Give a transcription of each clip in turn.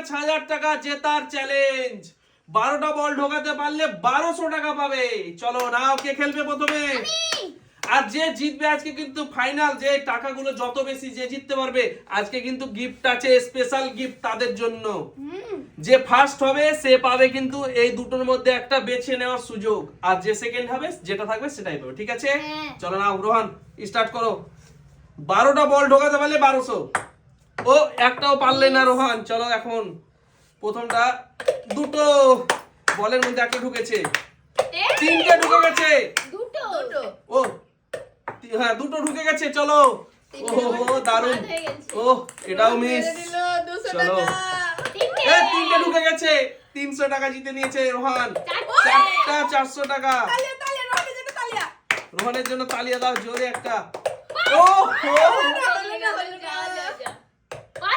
5,000 টাকা জেতার চ্যালেঞ্জ। 12টা বল ঢোকাতে পারলে 1200 টাকা পাবে। চলো নাও, কে খেলবে প্রথমে? আর যে জিতবে আজকে কিন্তু ফাইনাল, যে টাকাগুলো যত বেশি যে জিততে পারবে আজকে কিন্তু গিফট আছে, স্পেশাল গিফট তাদের জন্য। যে ফার্স্ট হবে সে পাবে কিন্তু এই দুটোর মধ্যে একটা বেছে নেওয়ার সুযোগ, আর যে সেকেন্ড হবে যেটা থাকবে সেটাই পাবে, ঠিক আছে? চলো নাও রোহান স্টার্ট করো। 12টা বল ঢোকাতে পারলে 1200। ও একটাও পারলে না রোহান। চলো এখন প্রথমটা, দুটো বলের মধ্যে একটা ঢুকেছে, তিনটে ঢুকে গেছে। ও হ্যাঁ, দুটো ঢুকে গেছে। চলো ও দারুন। ও এটাও মিস। চলো এই তিনটে ঢুকে গেছে, 300 টাকা জিতে নিয়েছে রোহান। চারটা 400 টাকা। রোহানের জন্য তালিয়া দাও জোরে একটা। ও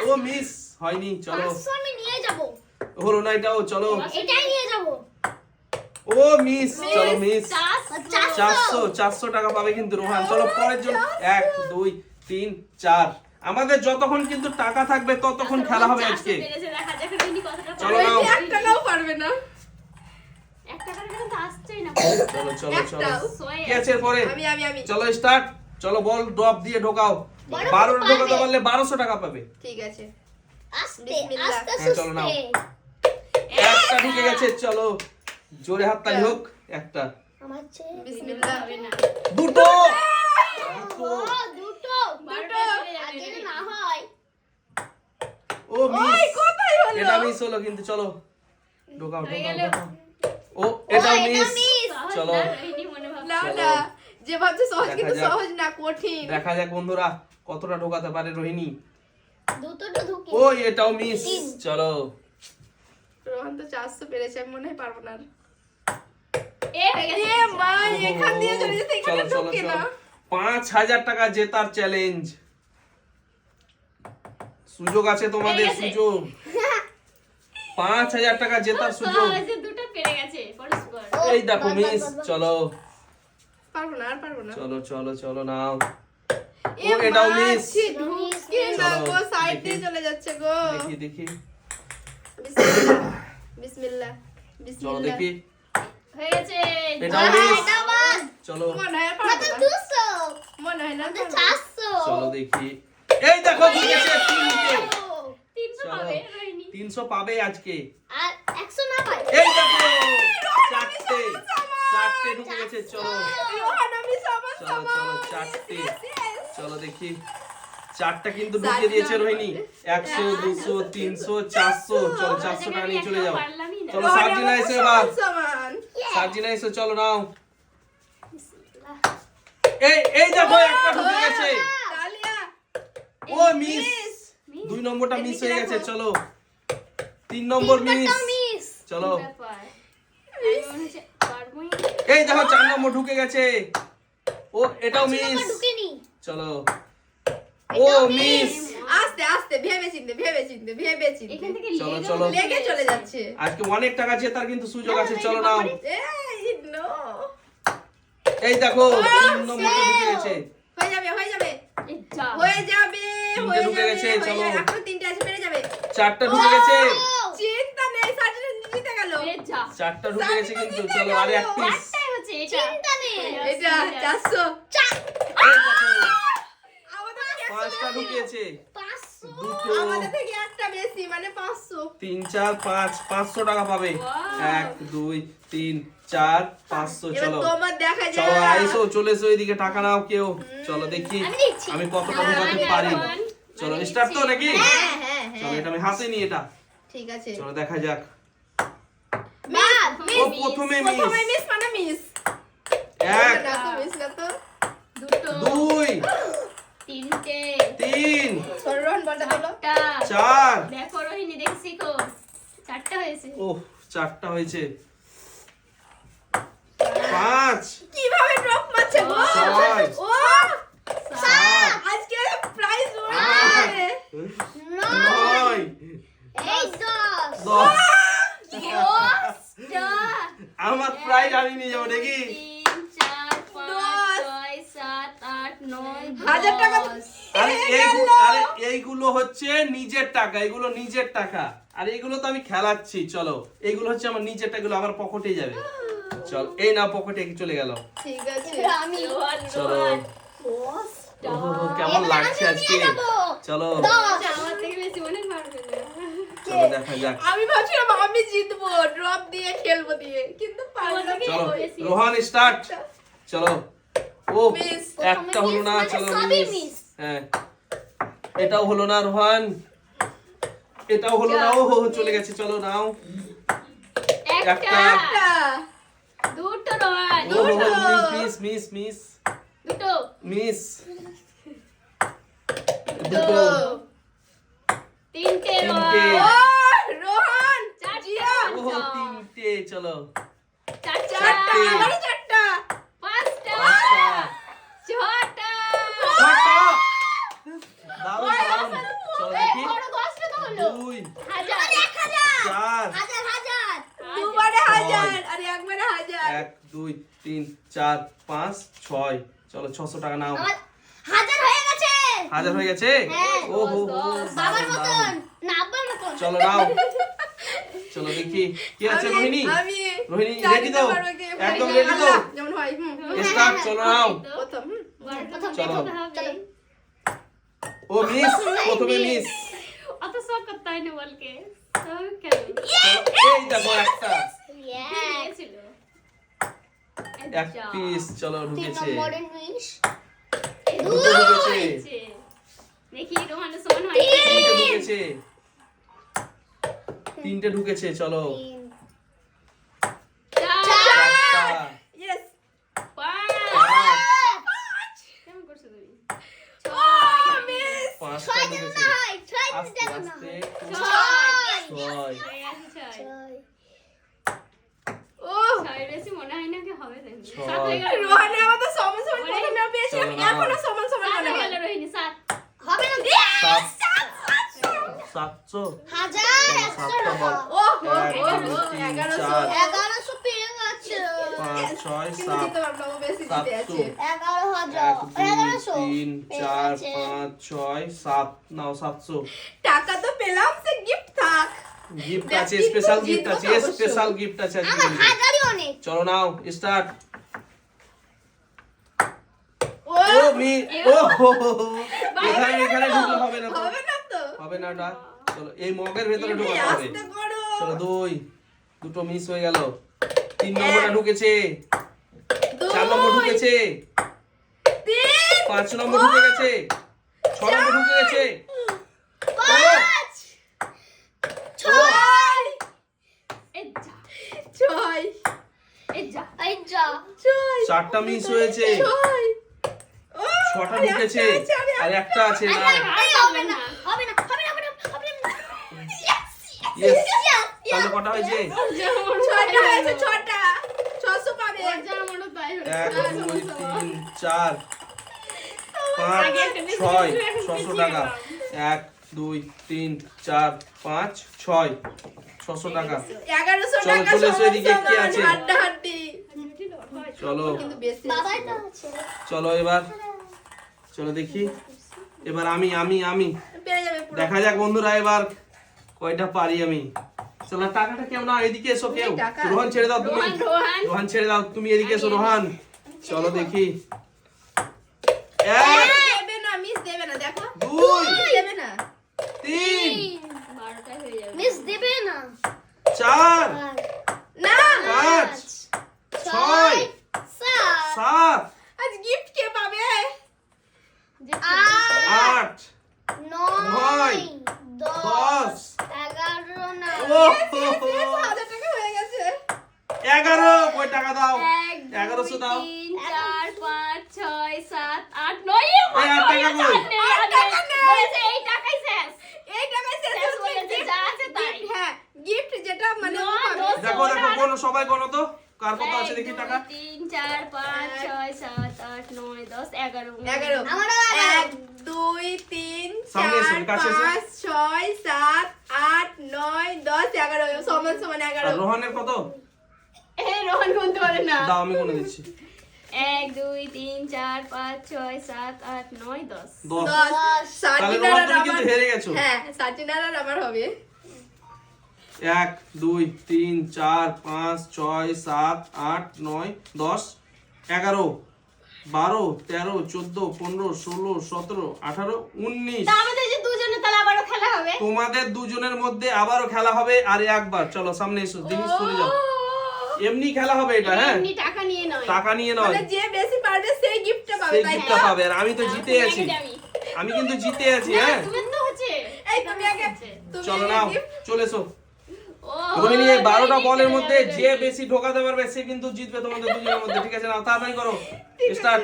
ও মিস হয়নি। চলো আমি নিয়ে যাব। হলো না এটাও। চলো এটাই নিয়ে যাব। ও মিস। চলো মিস। 400 টাকা পাবে কিন্তু রোহান। চলো পরের জন্য 1 2 3 4। আমাদের যতক্ষণ কিন্তু টাকা থাকবে ততক্ষণ খেলা হবে আজকে। চলো নাও। 1 টাকাও পারবে না। 1 টাকার কিন্তু আসছেই না। চলো চলো চলো, কি আছে পরে? আমি চলো স্টার্ট। চলো বল ড্রপ দিয়ে ঢোকাও। 12 ঢোকাতে পারলে 1200 টাকা পাবে। ঠিক আছে। আস্তে বিসমিল্লাহ। আস্তে হ্যাঁ, চলো নাও। একটা ঢুকে গেছে। চলো জোরে হাততালি হোক। একটা, আমার চেয়ে বিসমিল্লাহ। দুটো, দুটো আগে না হয়। ও মিস। কোথায় হলো? এটা মিস হলো কিন্তু। চলো ঢোকাও ঢোকাও ঢোকাও। ও এটাও মিস। চলো না না, যে ভাবছে সহজ দেখা কিন্তু যাক। সহজ না, কঠিন। দেখা যাক বন্ধুরা কতটা ঢোকাতে পারে রোহিণী। দুটোটা ঢুকে। ও এটাও মিস। চলো রোহন তো 400 পেরেছে, আমি মনে হয় পারবো না। এ হয়ে গেছে। এ মা, এখান দিয়ে চলে যেতে, এখানে চলো চলো ঢোকে চলো, না। 5,000 টাকা জেতার চ্যালেঞ্জ। সুযোগ আছে তোমাদের, পেয়ে গেছে। সুযোগ। 5,000 টাকা জেতার সুযোগ। সহজে দুটো পেরে গেছে পরস্পর। এই দেখো মিস। চলো পারবো না, আর পারবো না। চলো চলো চলো নাও। এ ও এটাও মা, মিস। ছি, ঢুকে না চলো, গো, সাইড দেখি। দিয়ে চলে যাচ্ছে গো। দেখি দেখি। বিসমিল্লাহ চলো বিসমিল্লাহ। দেখি। হয়ে গেছে। এটাও মিস। এটা বাদ। চলো মনে হয় আর পারবো কত না। 200। মনে হয় না, আমাদের পারবো না। 400। চলো দেখি। এই দেখো ঢুকে গেছে তিনটে। 300 চলো পাবে রোহিণী। 300 পাবে আজকে। আর 100 না পায়। এই দেখো চারটে, চারটে ঢুকে গেছে। চলো রোহন, আমি সবার চলো চলো সমান। চারটে। Yes, yes. চলো দেখি। চারটা কিন্তু ঢুকিয়ে দিয়েছে রোহিণী। 100 200 300 400। চলো 400 টাকা নিয়ে চলে যাও। পারলামই না। চলো রোহন, সার্জিনা আমাদের এসো এবার। সমান সমান। সার্জিনা এসো, চলো নাও। এই দেখো একটা ঢুকে গেছে। তালিয়া। ও মিস। 2 নম্বরটা মিস হয়ে গেছে। চলো 3 নম্বর মিস। মিস। চলো ব্যাপার। আমি মনে হচ্ছে পারবোই না। এই দেখো 4 নম্বর ঢুকে গেছে। ও এটাও মিস। ঢুকেনি। চলো ও মিস। আস্তে আস্তে, ভেবে চিন্তে এখান থেকে চলো, লেগে চলো। লেগে চলে যাচ্ছে। আজকে অনেক টাকা জেতার কিন্তু সুযোগ আছে। চলো নাও। এই নো, এই দেখো 3 নম্বরটা ঢুকে গেছে। হয়ে যাবে হয়ে যাবে এই যা। হয়ে যাবে তিনটে হয়ে ঢুকে যাবে, গেছে, হয়ে চলো। যাবে। এখনো 3টে আছে, পেরে যাবে। 4টা ঢুকে গেছে। চিন্তা নেই, সার্জিনা জিতে গেল। এই যা। 4টা ঢুকে গেছে কিন্তু। চলো আর এক পিস। একটাই হচ্ছে এটা। চিন্তা নেই। এটা 400। এই দেখো আমাদের থেকে 5টা ঢুকিয়েছে। 500। দুটো, আমাদের থেকে একটা বেশি, মানে 500। 3 4 5 500 টাকা পাবে। 1 2 3 4 500। এবার চলো তোমার দেখা চলো যাক। আইসো, চলে এসো এদিকে, টাকা নাও কেউ। চলো দেখি আমি দিচ্ছি। আমি কতটা ঢোকাতে পারি। চলো স্টার্ট তো নাকি? হ্যাঁ হ্যাঁ চলো হ্যাঁ, এটা আমি হাতে নি এটা। ঠিক আছে। চলো দেখা যাক। বাদ। ও প্রথমে মিস। প্রথমে মিস মানে মিস। 1 না তো, মিস না তো। দুটো। 2 তিনটে। 3 সররন বলটা বলো। 4 দেখো রোহিণী, দেখে শিখো। 4টা হয়েছে। ওহ 4টা হয়েছে। 5 কিভাবে ড্রপ মারছে গো? ছয়। ও 7 আজকে প্রাইজ আট। ওড়াবে। 9 এই 10। 10। 10টা। আমার প্রাইজ আমি নিয়ে যাবো নাকি? 3 4 5 দশ। 6 7 8 9 হাজার টাকা। আরে এই এইগুলো হচ্ছে নিজের টাকা, এগুলো নিজের টাকা। আর এইগুলো তো আমি খেলাচ্ছি। চলো এইগুলো হচ্ছে আমার নিজের টাকা, এগুলো আমার পকেটেই যাবে। চল এই না, পকেটে চলে গেল। ঠিক আছে আমি চলো ওহো, কেমন লাগছে আজকে। চলো আমার থেকে বেশি মনে পারবে না। চলো দেখা যাক। আমি ভাবছিলাম আমি জিতবো ড্রপ দিয়ে খেলবো দিয়ে, কিন্তু পারলাম না। চলো রোহান স্টার্ট। চলো ও Miss, একটা হলো না। মানে চলো সবই মিস। miss। হ্যাঁ এটাও হলো না রোহান, এটাও হলো না। ও হো হো, চলে গেছে। চলো নাও একটা একটা। একটা দুটো রোহান ও হো হো, মিস মিস মিস দুটো মিস তো দুটো তিনটে তিনটে। রোহান ও রোহন চারটা ও হো, তিনটে। চলো চারটা চারটে। আবারও চারটা পাঁচটা পাঁচটা ছটা ছটা। দারুণ দারুণ। চলো দেখি। বড় দশটা তো হলো 2 হাজার 4 হাজার দুবারে ছয়। হাজার আর একবারে হাজার। 1 2 3 4 5 6। চলো 600 টাকা নাও। হাজার হয়ে গেছে। হাজার হয়ে গেছে। হ্যাঁ, ও হো হো, বাবার দারুণ, মতন দারুণ। না আব্বার মতন। চলো নাও। চলো দেখি কি আছে। আমি- রোহিণী আমি রোহিণী চার রেডি দিতে তো? পারবো কি? একদম ভাই, রেডি তো? আল্লাহ, যেমন হয় স্টার্ট। চলো নাও। প্রথম প্রথম চলো। দেখাতে হবে। ও মিস, প্রথমে মিস। অত শখ করতে হয় না বলকে সব খেলো। এই দেখো একটা দিয়েছিল। এক পিস। চলো ঢুকেছে। মিস। দুটো ঢুকেছে। দেখি রোহানের সমান হয় তিনটে ঢুকেছে। তিনটে ঢুকেছে। চলো চারটা। ইয়েস পাঁচ পাঁচ। কেমন করছো তুমি ও মিস পাঁচটা ঢুকেছে। আস্তে আস্তে। ছয়। ও ছয় বেশি মনে হয় না কি হবে দেখি ছয়। সাত হয়ে গেল রোহানে আমাদের সমান সমান প্রথমে পেয়েছিলাম, চলো নাও। এখনো সমান সমান সাত মনে হয়ে হয়। গেল রোহিণী সাত হবে না সাত। 700। সাতটা বল। ও হো 1 হো 2 হো 3 1100 4 1100 পেয়ে গেছে 5 6 কিন্তু 7 জিততে পারবো না, ও বেশি জিতে আছে। 1 2 3 4 5 6 7। নাও 700। টাকা তো পেলাম, সে গিফট থাক। গিফট দেখ, আছে, কিন্তু স্পেশাল জিতবো গিফট আছে, তো অবশ্যই। স্পেশাল গিফট আছে আজকে। আমার হাজারই অনেক চলো নাও স্টার্ট। ও ও মি ও হো হো হো। এখানে এখানে ঢুকলে হবে না তো। হবে না তো। হবে না ওটা। চলো এই মগের ভেতরে ঢোকাতে হবে। আস্তে করো। চলো দুটো মিস হয়ে গেল। 3 নম্বরটা ঢুকেছে। 4 নম্বর ঢুকেছে। 3 5 নম্বর ঢুকে গেছে। 6 নম্বর ঢুকে গেছে। ও, 6 এই যা 6 এই যা 6 4টা মিস হয়েছে। 6টা ঢুকেছে। আর একটা আছে না। আর হবে না হবে না হবে না হবে না হবে না ইয়েস। তাহলে কটা হয়েছে? ছটা হয়েছে, ছটা 600 পাবে। 1 2 3 4 5 6 600 টাকা। 1 2 3 4 5 6 600 টাকা। 1100 চলো, টাকা চলে এসো, সমান এদিকে কি সমান, আছে? হাড্ডাহাড্ডি। চলো কিন্তু বেশি বাবাই আছে। তো আছে চলো এবার চলো দেখি। এবার আমি পেয়ে যাবে পুরো। দেখা যাক বন্ধুরা এবার কয়টা পারি আমি। চলো টাকাটা কেউ না, এদিকে এসো কেউ। এই টাকা। রোহান ছেড়ে দাও তুমি। রোহান রোহান ছেড়ে দাও তুমি, এদিকে এসো রোহান। চলো দেখি। মিস 1 দেবে না, মিস দেবে না, দেখো 2 মিস দেবে না। 3 12টা হয়ে যাবে মিস দেবে না 4 না 5 6 7 আজ গিফট কে পাবে? যে 8 নয় 10 11 না ও 1000 টাকা হয়ে গেছে। 11 কয় টাকা দাও? 1 1100 দাও। 3 4 5 6 7 8 9 এই 8 টাকা কই? টাকা নেই। বলেছে এই টাকাই শেষ এই টাকায় শেষ শেষ হয়ে বলেছে গেছে। যা আছে তাই হ্যাঁ, গিফট যেটা মানে ও না, পাবে। দশ। দেখো দেখো কোন সবাই কোন তো কার কত আছে দেখি টাকা। 3 4 5 6 7 8 9 10 11 11 আমারও 1 2 3 সামনে এসো, 4 কাছে এসো। 5 6 7 8 9 10 11 সমান সমান আর 11 রোহানের কত? এই রোহন গুনতে পারে না দাও আমি গুনে দিচ্ছি। 1 2 3 4 5 6 7 8 9 10 10 10 তাহলে সাজিনার রোমা তুমি কিন্তু হেরে গেছো। হ্যাঁ সাজিনার আর আমার হবে 1 2 3 4 5 6 7 8 9 10 11 12 13 14 15 16 17 18 19 তা আমাদের যে দুজনে তাহলে আবারও খেলা হবে তোমাদের দুজনের মধ্যে আবারও খেলা হবে আর একবার। চলো সামনে এসো, জিনিস সরে যাও। এমনি খেলা হবে এটা, হ্যাঁ এমনি টাকা নিয়ে নয় টাকা নিয়ে নয়, মানে যে বেশি পারবে সেই গিফটটা পাবে সেই তাই গিফটটা তো? পাবে। আর আমি তো জিতে আছি, আমি কিন্তু জিতে আছি, হ্যাঁ তুমি তো হচ্ছে এই তুমি আগে তুমি চলো আগে নাও gift- চলে এসো। ও রোহিণী এই 12টা রোহিণী বলের চলে মধ্যে যাবে। যে বেশি ঢোকাতে পারবে সে কিন্তু জিতবে তোমাদের দুজনের মধ্যে, ঠিক আছে? নাও তাড়াতাড়ি করো, স্টার্ট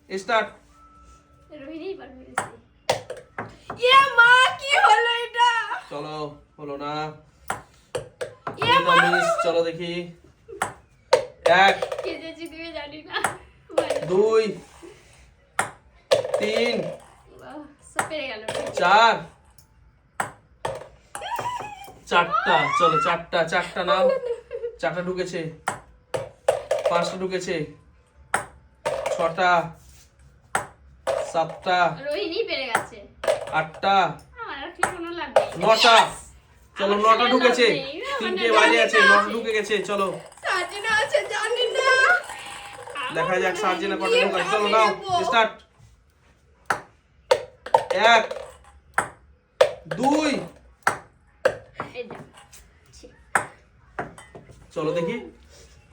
স্টার্ট। রোহিণী পারবে বেশি। এ মা কি হলো এটা চলো, হলো না, এ মা চলো দেখি। 1 কে যে জিতবে জানি না 2 3 বাহ, সব পেরে গেল 4 চারটা। চলো চারটা নাও, 4টা ঢুকেছে, 5টা ঢুকেছে, 6টা, 7টা, রোহিণী পেরে গেছে 8টা, আমার আর কি কোনো লাভ নেই 9টা। চলো আমার 9টা খেলার ঢুকেছে, লাভ নেই। আমার 3টে লাভ বাইরে নেই। আছে, 9টা ঢুকে গেছে। চলো সাজিনা আছে জানি না দেখা যাক সার্জিনা কটা ইয়ে ঢোকায়। চলো আমি নাও নেবো। স্টার্ট। 1 2 এই যা চলো দেখি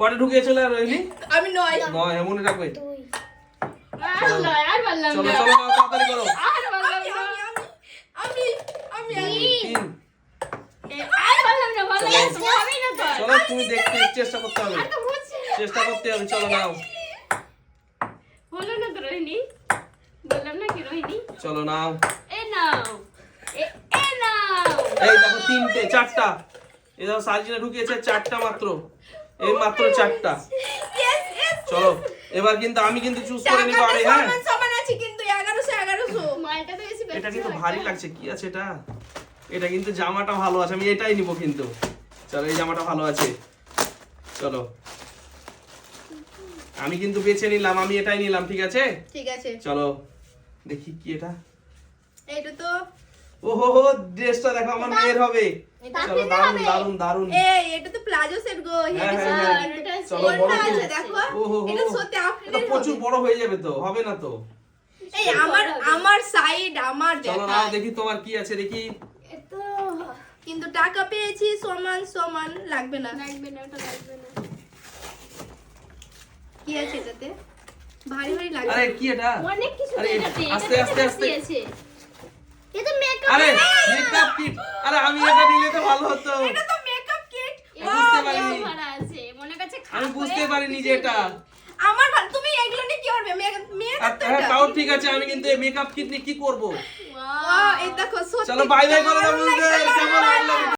কটা ঢুকিয়েছিল রোহিণী? আমি নয় 9, মনে রাখবে। আর বললাম চলো না চলো নাও তাড়াতাড়ি করো। আর বললাম আমি না আমি আমি আমি 3 আর বললাম না বললাম না তুমি হবেই না তো চলো তুমি দেখতে চেষ্টা করতে হবে, আর তো হচ্ছে চেষ্টা করতে হবে। চলো নাও, হলো না তো রোহিণী বললাম না কি রোহিণী চলো নাও। এ নাও এ নাও এই দেখো 3টে 4টা। এই দেখো সার্জিনা ঢুকিয়েছে 4টা মাত্র, এই মাত্র 4টা। ইয়েস ইয়েস চলো এবার কিন্তু আমি কিন্তু চুজ করে নিব। টাকাটা আরে হ্যাঁ, সমান সমান আছে কিন্তু 1100 মালটা তো বেশি এটা কিন্তু ভারী লাগছে। কি আছে এটা? এটা কিন্তু জামাটা ভালো আছে, আমি এটাই নিব কিন্তু। চলো এই জামাটা ভালো আছে, চলো আমি কিন্তু বেছে নিলাম, আমি এটাই নিলাম, ঠিক আছে? ঠিক আছে চলো দেখি কি এটা। এইটা তো ওহো ড্রেসটা দেখো আমার মেয়ের হবে। চলো দারুন দারুন দারুন। এই এটা তো প্লাজো সেট গো হ্যাঁ, হেভি হ্যাঁ, সুন্দর হ্যাঁ। কিন্তু চলো বড় কোনটা তো। আছে দেখো ওহো এটা সত্যি এটা আপনাদের প্রচুর বড় হয়ে যাবে তো, হবে না তো। এই আমার সাইড আমার চলো দেখা নাও দেখি তোমার কি আছে দেখি। এত কিন্তু টাকা পেয়েছি সমান সমান লাগবে না লাগবে না ওটা লাগবে না কি আছে এটাতে ভারী ভারী লাগবে আরে কি এটা? অনেক কিছু আরে, এটাতে আস্তে, আস্তে, আস্তে। দিয়েছে এটা মেকআপ আরে মেকআপ কিট। আরে আমি এটা নিলে তো ভালো হতো। এটা তো মেকআপ কিট বুঝতে পারিনি, ভরা আছে মনে কাছে আমি বুঝতে পারিনি যে এটা। আমার তুমি এগুলো নিয়ে কি করবে মেয়ে হ্যাঁ তাও ঠিক আছে, আমি কিন্তু এই মেকআপ কিট নিয়ে কি করব? এই দেখো সত্যি চলো বাই বাই করে দাও দারুণ বন্ধুদের, লাগছে, কেমন দারুণ লাগলো?